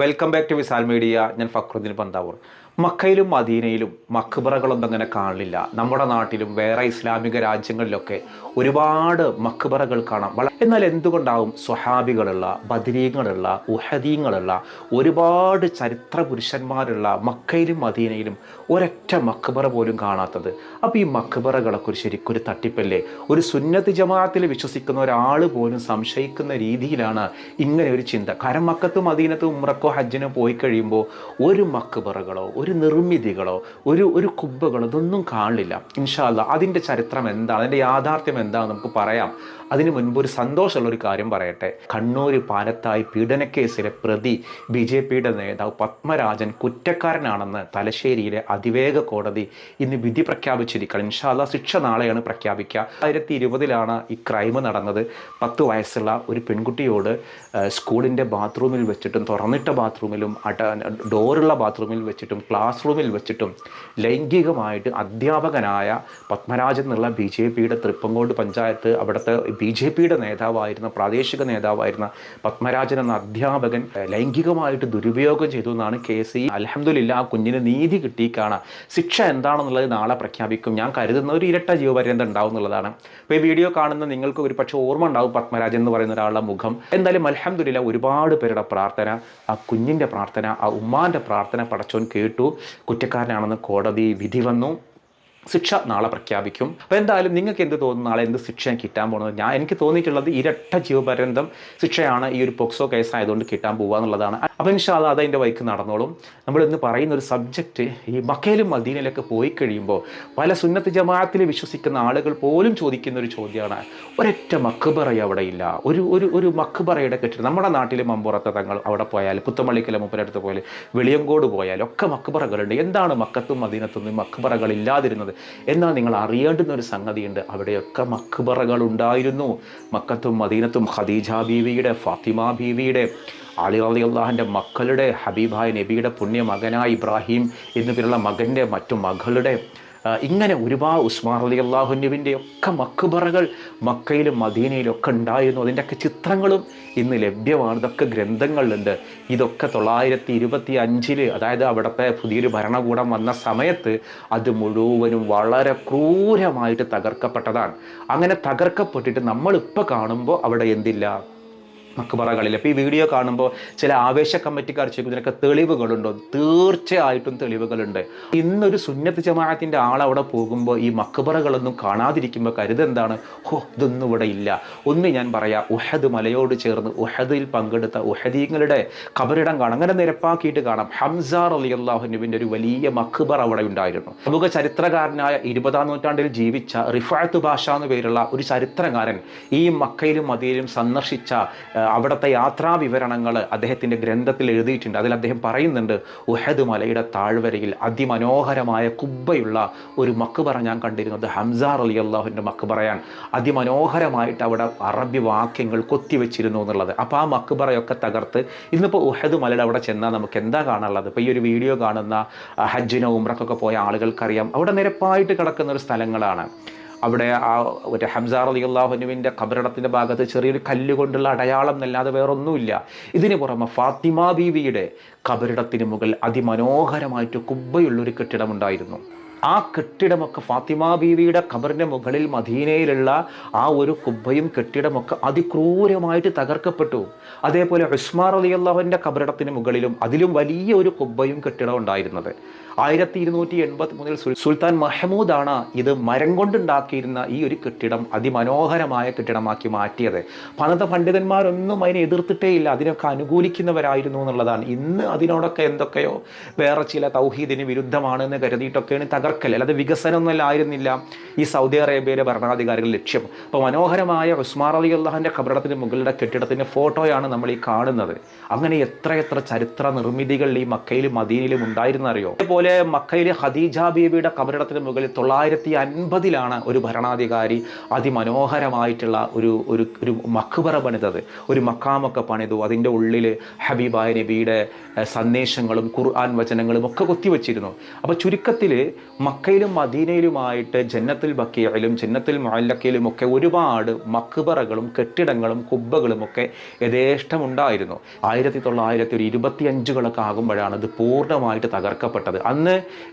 Welcome back to Visal media. ഞാൻ ഫക്രുദ്ദീൻ പന്താവൂർ. മക്കയിലും മദീനയിലും മക്ബറകളൊന്നും അങ്ങനെ കാണില്ല. നമ്മുടെ നാട്ടിലും വേറെ ഇസ്ലാമിക രാജ്യങ്ങളിലൊക്കെ ഒരുപാട് മക്ബറകൾ കാണാം. എന്നാൽ എന്തുകൊണ്ടാവും സ്വഹാബികളുള്ള, ബദരീങ്ങളുള്ള, ഉഹദീങ്ങളുള്ള ഒരുപാട് ചരിത്ര പുരുഷന്മാരുള്ള മക്കയിലും മദീനയിലും ഒരൊറ്റ മക്ബറ പോലും കാണാത്തത്? അപ്പോൾ ഈ മക്ബറകളൊക്കെ ശരിക്കൊരു തട്ടിപ്പല്ലേ? ഒരു സുന്നത്ത് ജമാഅത്തിൽ വിശ്വസിക്കുന്ന ഒരാൾ പോലും സംശയിക്കുന്ന രീതിയിലാണ് ഇങ്ങനെ ഒരു ചിന്ത. കാരണം മക്കത്തും മദീനത്തും ഉംറക്കോ ഹജ്ജിനോ പോയി കഴിയുമ്പോൾ ഒരു മക്ബറകളോ ഒരു നിർമ്മിതികളോ ഒരു കുബ്ബകളോ ഇതൊന്നും കാണില്ല. ഇൻഷാ അല്ലാഹ് അതിൻ്റെ ചരിത്രം എന്താണ്, അതിൻ്റെ യാഥാർത്ഥ്യം എന്താണെന്ന് നമുക്ക് പറയാം. അതിനു മുൻപ് ഒരു സന്തോഷമുള്ളൊരു കാര്യം പറയട്ടെ. കണ്ണൂർ പാലത്തായി പീഡനക്കേസിലെ പ്രതി BJPയുടെ നേതാവ് പത്മരാജൻ കുറ്റക്കാരനാണെന്ന് തലശ്ശേരിയിലെ അതിവേഗ കോടതി ഇന്ന് വിധി പ്രഖ്യാപിച്ചിരിക്കുകയാണ്. ഇൻഷാ അല്ലാഹ് ശിക്ഷ നാളെയാണ് പ്രഖ്യാപിക്കുക. 2020 ഈ ക്രൈം നടന്നത്. 10 വയസ്സുള്ള ഒരു പെൺകുട്ടിയോട് സ്കൂളിൻ്റെ ബാത്റൂമിൽ വെച്ചിട്ടും, തുറന്നിട്ട ബാത്റൂമിലും ഡോറുള്ള ബാത്റൂമിൽ വെച്ചിട്ടും ക്ലാസ് റൂമിൽ വെച്ചിട്ടും ലൈംഗികമായിട്ട് അധ്യാപകനായ പത്മരാജൻ എന്നുള്ള BJPയുടെ തൃപ്പങ്കോട് പഞ്ചായത്ത് അവിടുത്തെ BJPയുടെ നേതാവായിരുന്ന, പ്രാദേശിക നേതാവായിരുന്ന പത്മരാജൻ എന്ന അധ്യാപകൻ ലൈംഗികമായിട്ട് ദുരുപയോഗം ചെയ്തു എന്നാണ് കേസ്. അൽഹംദുലില്ലാ ആ കുഞ്ഞിന് നീതി കിട്ടിക്കാണ്. ശിക്ഷ എന്താണെന്നുള്ളത് നാളെ പ്രഖ്യാപിക്കും. ഞാൻ കരുതുന്ന ഒരു ഇരട്ട ജീവപര്യന്തം ഉണ്ടാവും എന്നുള്ളതാണ്. അപ്പോൾ ഈ വീഡിയോ കാണുന്ന നിങ്ങൾക്ക് ഒരു പക്ഷേ ഓർമ്മ ഉണ്ടാവും പത്മരാജൻ എന്ന് പറയുന്ന ഒരാളുടെ മുഖം. എന്തായാലും അൽഹംദുലില്ലാ ഒരുപാട് പേരുടെ പ്രാർത്ഥന, ആ കുഞ്ഞിൻ്റെ പ്രാർത്ഥന, ആ ഉമ്മാൻ്റെ പ്രാർത്ഥന പടച്ചോൻ കേട്ടു. കുറ്റക്കാരനാണെന്ന് കോടതി വിധി വന്നു. ശിക്ഷ നാളെ പ്രഖ്യാപിക്കും. അപ്പോൾ എന്തായാലും നിങ്ങൾക്ക് എന്ത് തോന്നുന്നു, നാളെ എന്ത് ശിക്ഷ കിട്ടാൻ പോകുന്നത്? എനിക്ക് തോന്നിയിട്ടുള്ളത് ഇരട്ട ജീവപര്യന്തം ശിക്ഷയാണ് ഈ ഒരു പോക്സോ കേസ് ആയതുകൊണ്ട് കിട്ടാൻ പോകുക എന്നുള്ളതാണ്. അപ്പോൾ ഇൻഷാ അല്ലാഹ് അതതിൻ്റെ വഴിക്ക് നടന്നോളും. നമ്മൾ ഇന്ന് പറയുന്ന ഒരു സബ്ജക്റ്റ്, ഈ മക്കയിലും മദീനയിലൊക്കെ പോയി കഴിയുമ്പോൾ പല സുന്നത്ത് ജമാഅത്തിൽ വിശ്വസിക്കുന്ന ആളുകൾ പോലും ചോദിക്കുന്ന ഒരു ചോദ്യമാണ്, ഒരൊറ്റ മക്ബറ അവിടെ ഇല്ല. ഒരു മക്ബറയുടെ കെട്ടിടം നമ്മുടെ നാട്ടിൽ മമ്പുറത്തെ തങ്ങൾ അവിടെ പോയാൽ, പുത്തമള്ളിക്കല മൂപ്പരടുത്ത് പോയാൽ, വെളിയങ്കോട് പോയാൽ ഒക്കെ മക്ബറകളുണ്ട്. എന്താണ് മക്കത്തും മദീനത്തൊന്നും മക്ബറകൾ ഇല്ലാതിരുന്നത്? എന്നാൽ നിങ്ങൾ അറിയേണ്ടുന്ന ഒരു സംഗതിയുണ്ട്, അവിടെയൊക്കെ മക്ബറകൾ ഉണ്ടായിരുന്നു. മക്കത്തും മദീനത്തും ഖദീജ ബീവിയുടെ, ഫാത്തിമ ബീവിയുടെ, അലി റളിയല്ലാഹുവിൻ്റെ മക്കളുടെ, ഹബീബായ നബിയുടെ പുണ്യ മകനായ ഇബ്രാഹിം എന്നു പേരുള്ള മകൻ്റെ മറ്റു മകളുടെ, ഇങ്ങനെ ഒരുപാട് ഉസ്മാൻ റളിയല്ലാഹുവിൻ്റെ ഒക്കെ മക്ബറകൾ മക്കയിലും മദീനയിലും ഒക്കെ ഉണ്ടായിരുന്നു. അതിൻ്റെയൊക്കെ ചിത്രങ്ങളും ഇന്ന് ലഭ്യമാണ്. ഇതൊക്കെ ഗ്രന്ഥങ്ങളിലുണ്ട്. ഇതൊക്കെ 925 അതായത് അവിടുത്തെ പുതിയൊരു ഭരണകൂടം വന്ന സമയത്ത് അത് മുഴുവനും വളരെ ക്രൂരമായിട്ട് തകർക്കപ്പെട്ടതാണ്. അങ്ങനെ തകർക്കപ്പെട്ടിട്ട് നമ്മളിപ്പോൾ കാണുമ്പോൾ അവിടെ എന്തില്ല, മക്ബറകളിൽ. അപ്പോൾ ഈ വീഡിയോ കാണുമ്പോൾ ചില ആവേശ കമ്മിറ്റിക്കാർ ചോദിക്കും ഇതിനൊക്കെ തെളിവുകളുണ്ടോ? തീർച്ചയായിട്ടും തെളിവുകളുണ്ട്. ഇന്നൊരു സുന്നത്ത് ജമാഅത്തിൻ്റെ ആളവിടെ പോകുമ്പോൾ ഈ മക്ബറകളൊന്നും കാണാതിരിക്കുമ്പോൾ കരുതെന്താണ്, ഇതൊന്നും ഇവിടെ ഇല്ല. ഒന്ന് ഞാൻ പറയാം, ഉഹദ് മലയോട് ചേർന്ന് ഉഹദിൽ പങ്കെടുത്ത ഉഹദീങ്ങളുടെ ഖബറിടം കാണാം. അങ്ങനെ നിരപ്പാക്കിയിട്ട് കാണാം. ഹംസ റളിയല്ലാഹുവിൻ്റെ ഒരു വലിയ മക്ബറ അവിടെ ഉണ്ടായിരുന്നു. പ്രമുഖ ചരിത്രകാരനായ 20-ാം നൂറ്റാണ്ടിൽ ജീവിച്ച റിഫഅത്ത് ബാഷ എന്നു പേരുള്ള ഒരു ചരിത്രകാരൻ ഈ മക്കയിലും മദീനയിലും സന്ദർശിച്ച അവിടുത്തെ യാത്രാ വിവരണങ്ങൾ അദ്ദേഹത്തിൻ്റെ ഗ്രന്ഥത്തിൽ എഴുതിയിട്ടുണ്ട്. അതിൽ അദ്ദേഹം പറയുന്നുണ്ട്, ഉഹദ് മലയുടെ താഴ്വരയിൽ അതിമനോഹരമായ കുബ്ബയുള്ള ഒരു മക്ബറ ഞാൻ കണ്ടിരുന്നത് ഹംസ റളിയല്ലാഹുവിൻ്റെ മക്ബറയാണ്. അതിമനോഹരമായിട്ട് അവിടെ അറബി വാക്യങ്ങൾ കൊത്തിവെച്ചിരുന്നു എന്നുള്ളത്. അപ്പോൾ ആ മക്ബറയൊക്കെ തകർത്ത് ഇന്നിപ്പോൾ ഉഹദ് മലയുടെ അവിടെ ചെന്നാൽ നമുക്ക് എന്താ കാണാനുള്ളത്? ഇപ്പോൾ ഈ ഒരു വീഡിയോ കാണുന്ന ഹജ്ജിനോ ഉംറക്കൊക്കെ പോയ ആളുകൾക്കറിയാം, അവിടെ നിരപ്പായിട്ട് കിടക്കുന്ന ഒരു സ്ഥലങ്ങളാണ്. അവിടെ ആ ഒരു ഹംസ റളിയല്ലാഹുവിൻ്റെ ഖബറിടത്തിൻ്റെ ഭാഗത്ത് ചെറിയൊരു കല്ലുകൊണ്ടുള്ള അടയാളം എന്നല്ലാതെ വേറൊന്നുമില്ല. ഇതിന് പുറമെ ഫാത്തിമ ബീവിയുടെ ഖബറിടത്തിന് മുകളിൽ അതിമനോഹരമായിട്ട് കുബ്ബയുള്ളൊരു കെട്ടിടമുണ്ടായിരുന്നു. ആ കെട്ടിടമൊക്കെ ഫാത്തിമ ബീവിയുടെ ഖബറിൻ്റെ മുകളിൽ മദീനയിലുള്ള ആ ഒരു കുബ്ബയും കെട്ടിടമൊക്കെ അതിക്രൂരമായിട്ട് തകർക്കപ്പെട്ടു. അതേപോലെ ഉസ്മാൻ റളിയല്ലാഹുവിൻ്റെ ഖബറിടത്തിന് മുകളിലും അതിലും വലിയ ഒരു കുബ്ബയും കെട്ടിടം ഉണ്ടായിരുന്നത്. 1283 സുൽത്താൻ മഹ്മൂദാണ് ഇത് മരം കൊണ്ടുണ്ടാക്കിയിരുന്ന ഈ ഒരു കെട്ടിടം അതിമനോഹരമായ കെട്ടിടമാക്കി മാറ്റിയത്. പണ്ടത്തെ പണ്ഡിതന്മാരൊന്നും അതിനെ എതിർത്തിട്ടേ ഇല്ല, അതിനൊക്കെ അനുകൂലിക്കുന്നവരായിരുന്നു എന്നുള്ളതാണ്. ഇന്ന് അതിനോടൊക്കെ എന്തൊക്കെയോ വേറെ ചില തൗഹീദിന് വിരുദ്ധമാണെന്ന് കരുതിയിട്ടൊക്കെയാണ് തകർക്കൽ, അല്ലാതെ വികസനമൊന്നും ആയിരുന്നില്ല ഈ സൗദി അറേബ്യയിലെ ഭരണാധികാരികളുടെ ലക്ഷ്യം. അപ്പോൾ മനോഹരമായ ഉസ്മാൻ റളിയല്ലാഹുവിൻ്റെ ഖബറിടത്തിന് മുകളിലെ കെട്ടിടത്തിൻ്റെ ഫോട്ടോയാണ് നമ്മൾ ഈ കാണുന്നത്. അങ്ങനെ എത്രയെത്ര ചരിത്ര നിർമ്മിതികൾ ഈ മക്കയിലും മദീനയിലും ഉണ്ടായിരുന്ന അറിയോ? അതുപോലെ മക്കയിലെ ഖദീജ ബീവിയുടെ ഖബറിടത്തിന് മുകളിൽ 950 ഒരു ഭരണാധികാരി അതിമനോഹരമായിട്ടുള്ള ഒരു മക്ബറ പണിതത്, ഒരു മക്കാമൊക്കെ പണിതു. അതിൻ്റെ ഉള്ളിൽ ഹബീബായ നബിയുടെ സന്ദേശങ്ങളും ഖുർആൻ വചനങ്ങളും ഒക്കെ കൊത്തിവെച്ചിരുന്നു. അപ്പോൾ ചുരുക്കത്തിൽ മക്കയിലും മദീനയിലുമായിട്ട് ജന്നത്തുൽ ബഖീഇലും ജന്നത്തുൽ മുഅല്ലഖയിലും ഒക്കെ ഒരുപാട് മഖ്ബറകളും കെട്ടിടങ്ങളും കുബ്ബകളും ഒക്കെ യഥേഷ്ടമുണ്ടായിരുന്നു. 1925 ആകുമ്പോഴാണ് ഇത് പൂർണ്ണമായിട്ട് തകർക്കപ്പെട്ടത്. അന്ന്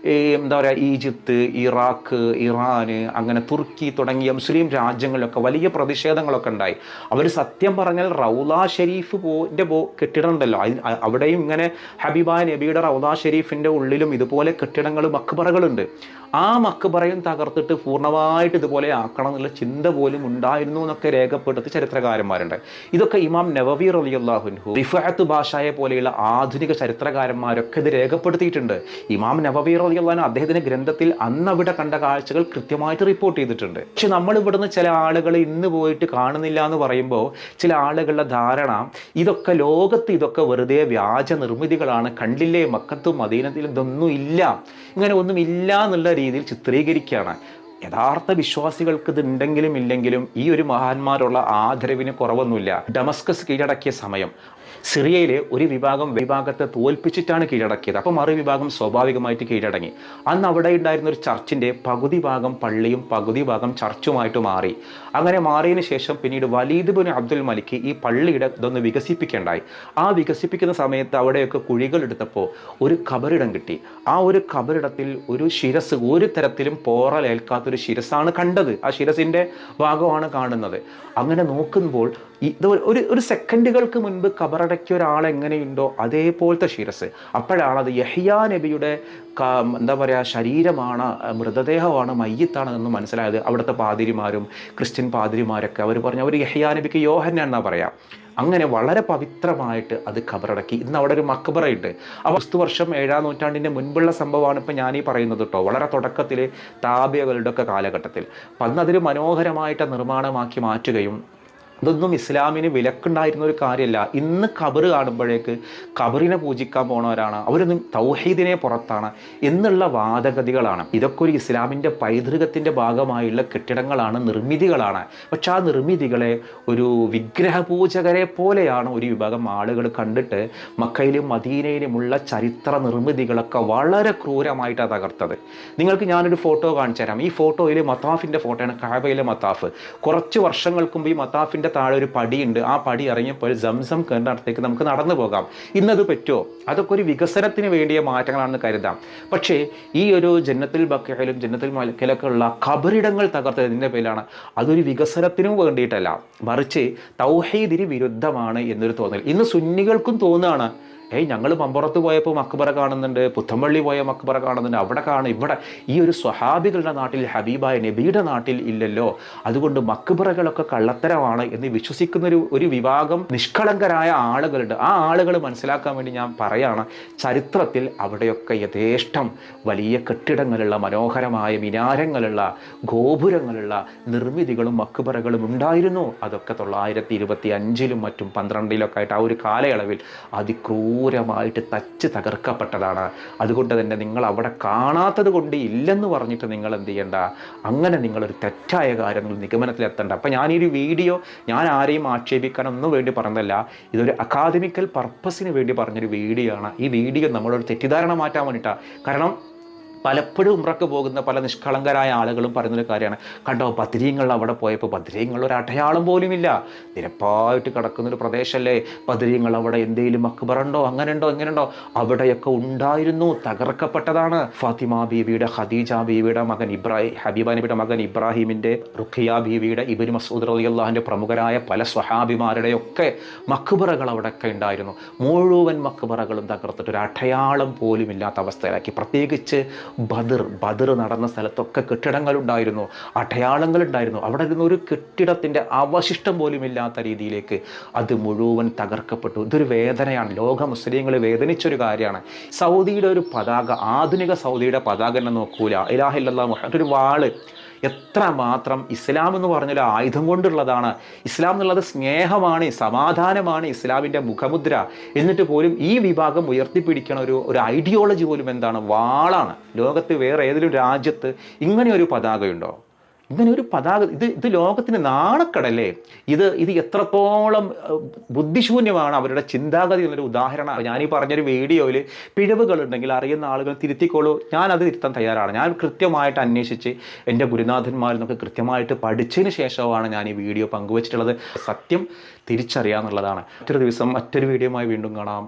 എന്താ പറയുക, ഈജിപ്ത്, ഇറാഖ്, ഇറാൻ, അങ്ങനെ തുർക്കി തുടങ്ങിയ മുസ്ലിം രാജ്യങ്ങളിലൊക്കെ വലിയ പ്രതിഷേധങ്ങളൊക്കെ ഉണ്ടായി. അവർ സത്യം പറഞ്ഞാൽ റൗള ഷരീഫ് കെട്ടിടം ഉണ്ടല്ലോ, അവിടെയും ഇങ്ങനെ ഹബീബായ നബിയുടെ റൗള ഷരീഫിൻ്റെ ഉള്ളിലും ഇതുപോലെ കെട്ടിടങ്ങൾ മഖ്ബറകളുണ്ട്. ആ മഖ്ബറയും തകർത്തിട്ട് പൂർണ്ണമായിട്ട് ഇതുപോലെ ആക്കണം എന്നുള്ള ചിന്ത പോലും ഉണ്ടായിരുന്നു എന്നൊക്കെ രേഖപ്പെടുത്തി ചരിത്രകാരന്മാരുണ്ട്. ഇതൊക്കെ ഇമാം നവവി റളിയല്ലാഹു അൻഹു, റിഫഅത്ത് ബാഷയെ പോലെയുള്ള ആധുനിക ചരിത്രകാരന്മാരൊക്കെ ഇത് രേഖപ്പെടുത്തിയിട്ടുണ്ട്. ഇമാം നവവി റളിയല്ലാഹു അൻഹു അദ്ദേഹത്തിന്റെ ഗ്രന്ഥത്തിൽ അന്ന് അവിടെ കണ്ട കാഴ്ചകൾ കൃത്യമായിട്ട് റിപ്പോർട്ട് ചെയ്തിട്ടുണ്ട്. പക്ഷെ നമ്മൾ ഇവിടുന്ന് ചില ആളുകൾ ഇന്ന് പോയിട്ട് കാണുന്നില്ല എന്ന് പറയുമ്പോൾ ചില ആളുകളുടെ ധാരണ ഇതൊക്കെ ലോകത്ത് ഇതൊക്കെ വെറുതെ വ്യാജ നിർമ്മിതികളാണ്, കണ്ടില്ലേ മക്കത്തും മദീനത്തിലും ഇതൊന്നും ഇല്ല, ഇങ്ങനെ ഒന്നും ഇല്ല എന്നുള്ള രീതിയിൽ ചിത്രീകരിക്കുകയാണ്. യഥാർത്ഥ വിശ്വാസികൾക്ക് ഇത് ഉണ്ടെങ്കിലും ഇല്ലെങ്കിലും ഈ ഒരു മഹാന്മാരുള്ള ആദരവിന് കുറവൊന്നുമില്ല. ഡമസ്കസ് കീഴടക്കിയ സമയം സിറിയയിലെ ഒരു വിഭാഗത്തെ തോൽപ്പിച്ചിട്ടാണ് കീഴടക്കിയത്. അപ്പോൾ മറുവിഭാഗം സ്വാഭാവികമായിട്ട് കീഴടങ്ങി. അന്ന് അവിടെ ഉണ്ടായിരുന്ന ഒരു ചർച്ചിൻ്റെ പകുതി ഭാഗം പള്ളിയും പകുതി ഭാഗം ചർച്ചുമായിട്ട് മാറി. അങ്ങനെ മാറിയതിന് ശേഷം പിന്നീട് വലീദ് ബിൻ അബ്ദുൽ മലിക്ക് ഈ പള്ളിയുടെ ഇതൊന്ന് വികസിപ്പിക്കേണ്ടായി. ആ വികസിപ്പിക്കുന്ന സമയത്ത് അവിടെയൊക്കെ കുഴികൾ എടുത്തപ്പോൾ ഒരു ഖബറിടം കിട്ടി. ആ ഒരു ഖബറിടത്തിൽ ഒരു ശിരസ്, ഒരു തരത്തിലും പോറലേൽക്കാത്തൊരു ശിരസാണ് കണ്ടത്. ആ ശിരസിൻ്റെ ഭാഗമാണ് കാണുന്നത്. അങ്ങനെ നോക്കുമ്പോൾ ഇത് ഒരു സെക്കൻഡുകൾക്ക് മുൻപ് ഖബറടക്കിയ ഒരാൾ എങ്ങനെയുണ്ടോ അതേപോലത്തെ ശിരസ്. അപ്പോഴാണ് അത് യഹ്യാ നബിയുടെ എന്താ പറയുക ശരീരമാണ്, മൃതദേഹമാണ്, മയ്യിത്താണ് എന്ന് മനസ്സിലായത്. അവിടുത്തെ പാതിരിമാരും ക്രിസ്ത്യൻ പാതിരിമാരൊക്കെ അവർ പറഞ്ഞു അവർ യഹ്യാ നബിക്ക് യോഹന്നാൻ എന്നാ പറയാം. അങ്ങനെ വളരെ പവിത്രമായിട്ട് അത് ഖബറടക്കി. ഇന്ന് അവിടെ ഒരു മക്ബറയുണ്ട്. അപ്പോൾ ക്രിസ്തുവർഷം 7-ാം നൂറ്റാണ്ടിൻ്റെ മുൻപുള്ള സംഭവമാണ് ഇപ്പം ഞാനീ പറയുന്നത് കേട്ടോ. വളരെ തുടക്കത്തിൽ താബികളുടെ ഒക്കെ കാലഘട്ടത്തിൽ. അപ്പം അന്ന് അതൊരു മനോഹരമായിട്ട് നിർമ്മാണമാക്കി മാറ്റുകയും ഇതൊന്നും ഇസ്ലാമിന് വിലക്കുണ്ടായിരുന്ന ഒരു കാര്യമല്ല. ഇന്ന് ഖബർ കാണുമ്പോഴേക്ക് ഖബറിനെ പൂജിക്കാൻ പോണവരാണ്, അവരൊന്നും തൗഹീദിനെ പുറത്താണ് എന്നുള്ള വാദഗതികളാണ്. ഇതൊക്കെ ഒരു ഇസ്ലാമിൻ്റെ പൈതൃകത്തിൻ്റെ ഭാഗമായുള്ള കെട്ടിടങ്ങളാണ്, നിർമ്മിതികളാണ്. പക്ഷെ ആ നിർമ്മിതികളെ ഒരു വിഗ്രഹപൂജകരെ പോലെയാണ് ഒരു വിഭാഗം ആളുകൾ കണ്ടിട്ട് മക്കയിലും മദീനയിലുമുള്ള ചരിത്ര നിർമ്മിതികളൊക്കെ വളരെ ക്രൂരമായിട്ടാണ് തകർത്തത്. നിങ്ങൾക്ക് ഞാനൊരു ഫോട്ടോ കാണിച്ചു തരാം. ഈ ഫോട്ടോയിൽ മത്താഫിൻ്റെ ഫോട്ടോയാണ്, കഅബയിലെ മത്താഫ്. കുറച്ച് വർഷങ്ങൾക്ക് മുമ്പ് ഈ മത്താഫിൻ്റെ താഴെ ഒരു പടിയുണ്ട്. ആ പടി ഇറങ്ങിയപ്പോൾ സംസം കേന്ദ്രത്തേക്ക് നമുക്ക് നടന്നു പോകാം. ഇന്നത് പറ്റുമോ? അതൊക്കെ ഒരു വികസനത്തിന് വേണ്ടിയ മാറ്റങ്ങളാണെന്ന് കരുതാം. പക്ഷേ ഈ ഒരു ജന്നത്തുൽ ബഖീഇലും ജന്നത്തുൽ മുഅല്ലഖയിലൊക്കെ ഉള്ള ഖബറിടങ്ങൾ തകർത്തതിൻ്റെ പേരിലാണ്. അതൊരു വികസനത്തിനും വേണ്ടിയിട്ടല്ല, മറിച്ച് തൗഹീദിന് വിരുദ്ധമാണ് എന്നൊരു തോന്നൽ ഇന്ന് സുന്നികൾക്കും തോന്നുകയാണ്. ഞങ്ങൾ മമ്പുറത്ത് പോയപ്പോൾ മക്ബറ കാണുന്നുണ്ട്, പുത്തമ്പള്ളി പോയ മക്ബറ കാണുന്നുണ്ട്, അവിടെ ഇവിടെ ഈ ഒരു സ്വഹാബികളുടെ നാട്ടിൽ, ഹബീബായ നബിയുടെ നാട്ടിൽ ഇല്ലല്ലോ, അതുകൊണ്ട് മക്ബറകളൊക്കെ കള്ളത്തരമാണ് എന്ന് വിശ്വസിക്കുന്ന ഒരു വിഭാഗം നിഷ്കളങ്കരായ ആളുകളുണ്ട്. ആ ആളുകൾ മനസ്സിലാക്കാൻ വേണ്ടി ഞാൻ പറയാണ്, ചരിത്രത്തിൽ അവിടെയൊക്കെ യഥേഷ്ടം വലിയ കെട്ടിടങ്ങളുള്ള, മനോഹരമായ മിനാരങ്ങളുള്ള, ഗോപുരങ്ങളുള്ള നിർമ്മിതികളും മക്ബറകളും ഉണ്ടായിരുന്നു. അതൊക്കെ 925-ലും മറ്റും 12-ലൊക്കെ ആയിട്ട് ആ ഒരു കാലയളവിൽ ക്രൂരമായിട്ട് തച്ച് തകർക്കപ്പെട്ടതാണ്. അതുകൊണ്ട് തന്നെ നിങ്ങൾ അവിടെ കാണാത്തത് കൊണ്ട് ഇല്ലെന്ന് പറഞ്ഞിട്ട് നിങ്ങൾ എന്ത് ചെയ്യണ്ട, അങ്ങനെ നിങ്ങളൊരു തെറ്റായ കാര്യം നിങ്ങൾ നിഗമനത്തിലെത്തണ്ട. അപ്പം ഞാനീ വീഡിയോ ഞാൻ ആരെയും ആക്ഷേപിക്കാനൊന്നും വേണ്ടി പറഞ്ഞതല്ല, ഇതൊരു അക്കാദമിക്കൽ പർപ്പസിന് വേണ്ടി പറഞ്ഞൊരു വീഡിയോ ആണ്. ഈ വീഡിയോ നമ്മളൊരു തെറ്റിദ്ധാരണ മാറ്റാൻ വേണ്ടിയിട്ടാണ്. കാരണം പലപ്പോഴും ഉംറക്ക് പോകുന്ന പല നിഷ്കളങ്കരായ ആളുകളും പറയുന്നൊരു കാര്യമാണ്, കണ്ടോ ബദരീങ്ങൾ അവിടെ പോയപ്പോൾ ബദരീങ്ങൾ ഒരു അടയാളം പോലുമില്ല, നിരപ്പായിട്ട് കിടക്കുന്നൊരു പ്രദേശമല്ലേ, ബദരീങ്ങൾ അവിടെ എന്തെങ്കിലും മക്ബറുണ്ടോ, അങ്ങനെയുണ്ടോ ഇങ്ങനെയുണ്ടോ? അവിടെയൊക്കെ ഉണ്ടായിരുന്നു, തകർക്കപ്പെട്ടതാണ്. ഫാത്തിമ ബീവിയുടെ, ഖദീജ ബീവിയുടെ മകൻ ഇബ്രാഹിം, ഹബീബ നബിയുടെ മകൻ ഇബ്രാഹിമിൻ്റെ, റുഖിയ ബീവിയുടെ, ഇബ്നു മസ്ഊദ് റളിയല്ലാഹുവിൻ്റെ പ്രമുഖരായ പല സ്വഹാബിമാരുടെയൊക്കെ മക്ബറകൾ അവിടെയൊക്കെ ഉണ്ടായിരുന്നു. മുഴുവൻ മക്ബറകളും തകർത്തിട്ട് ഒരു അടയാളം പോലും ഇല്ലാത്ത അവസ്ഥയിലാക്കി. പ്രത്യേകിച്ച് ബദർ നടന്ന സ്ഥലത്തൊക്കെ കെട്ടിടങ്ങളുണ്ടായിരുന്നു, അടയാളങ്ങളുണ്ടായിരുന്നു. അവിടെ ഇരുന്ന ഒരു കെട്ടിടത്തിൻ്റെ അവശിഷ്ടം പോലും ഇല്ലാത്ത രീതിയിലേക്ക് അത് മുഴുവൻ തകർക്കപ്പെട്ടു. ഇതൊരു വേദനയാണ്, ലോക മുസ്ലിങ്ങൾ വേദനിച്ചൊരു കാര്യമാണ്. സൗദിയുടെ ഒരു പതാക, ആധുനിക സൗദിയുടെ പതാക തന്നെ നോക്കൂല, ഇലാഹ ഇല്ലല്ലാഹ് മുഹമ്മദ്, ഒരു വാള് എത്രമാത്രം ഇസ്ലാം എന്ന് പറഞ്ഞൊരു ആയുധം കൊണ്ടുള്ളതാണ്. ഇസ്ലാം എന്നുള്ളത് സ്നേഹമാണ്, സമാധാനമാണ് ഇസ്ലാമിൻ്റെ മുഖമുദ്ര. എന്നിട്ട് പോലും ഈ വിഭാഗം ഉയർത്തിപ്പിടിക്കണ ഒരു ഐഡിയോളജി പോലും എന്താണ്? വാളാണ്. ലോകത്ത് വേറെ ഏതെങ്കിലും രാജ്യത്ത് ഇങ്ങനെ ഒരു പതാകയുണ്ടോ? ഇങ്ങനെ ഒരു പതാക ഇത് ലോകത്തിന് നാണക്കടല്ലേ. ഇത് എത്രത്തോളം ബുദ്ധിശൂന്യമാണ് അവരുടെ ചിന്താഗതി എന്നൊരു ഉദാഹരണമാണ്. ഞാനീ പറഞ്ഞൊരു വീഡിയോയിൽ പിഴവുകൾ ഉണ്ടെങ്കിൽ അറിയുന്ന ആളുകൾ തിരുത്തിക്കോളൂ, ഞാനത് തിരുത്താൻ തയ്യാറാണ്. ഞാൻ കൃത്യമായിട്ട് അന്വേഷിച്ച് എൻ്റെ ഗുരുനാഥന്മാരിൽ നിന്നൊക്കെ കൃത്യമായിട്ട് പഠിച്ചതിന് ശേഷമാണ് ഞാൻ ഈ വീഡിയോ പങ്കുവച്ചിട്ടുള്ളത്. സത്യം തിരിച്ചറിയാന്നുള്ളതാണ്. മറ്റൊരു ദിവസം മറ്റൊരു വീഡിയോയുമായി വീണ്ടും കാണാം.